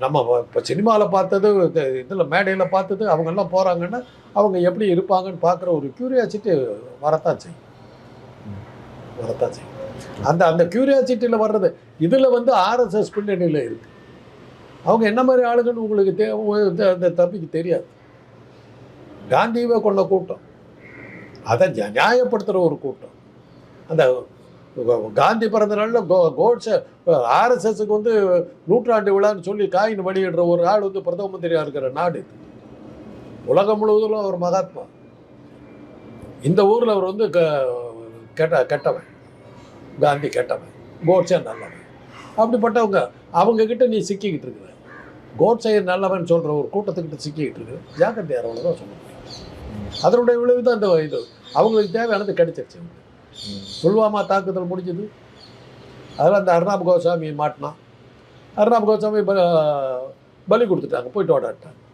நம்ம இப்போ சினிமாவில் பார்த்தது இதில் மேடையில் பார்த்தது அவங்கெல்லாம் போகிறாங்கன்னா அவங்க எப்படி இருப்பாங்கன்னு பார்க்குற ஒரு க்யூரியாசிட்டி வரத்தான் செய்யும். வரத்தான் செய்யும். அந்த அந்த க்யூரியாசிட்டியில் வர்றது இதில் வந்து ஆர்எஸ்எஸ் பின்னணியில் இருக்குது. அவங்க என்ன மாதிரி ஆளுங்கன்னு உங்களுக்கு அந்த தம்பிக்கு தெரியாது. காந்தியவே கொண்ட கூட்டம், அதை நியாயப்படுத்துகிற ஒரு கூட்டம். அந்த காந்தி பிறந்த நாளில் கோட்ஸை ஆர்எஸ்எஸ்க்கு வந்து 100ஆண்டு விழான்னு சொல்லி காயின் வெளியிடுற ஒரு ஆள் வந்து பிரதம மந்திரியாக இருக்கிற நாடு இது. உலகம் முழுவதும் அவர் மகாத்மா. இந்த ஊரில் அவர் வந்து கெட்டவன், காந்தி கெட்டவன், கோட்ஸே நல்லவன். அப்படிப்பட்டவங்க அவங்கக்கிட்ட நீ சிக்கிக்கிட்டு இருக்கிற, கோட்ஸே நல்லவன் சொல்கிற ஒரு கூட்டத்துக்கிட்ட சிக்கிக்கிட்டு இருக்கு. ஜாக்கிரதையார் அவ்வளோதான் சொல்ல முடியும். அதனுடைய விளைவு தான் இந்த இது அவங்களுக்கு தேவையானது கிடைச்சிருச்சு. புல்வாமா தாக்குதல் முடிஞ்சது, அதில் அந்த அர்னாப் கோசாமி மாட்டினான். அர்னாப் கோசாமி பலி கொடுத்துட்டாங்க, போயிட்டு ஓடாட்டாங்க.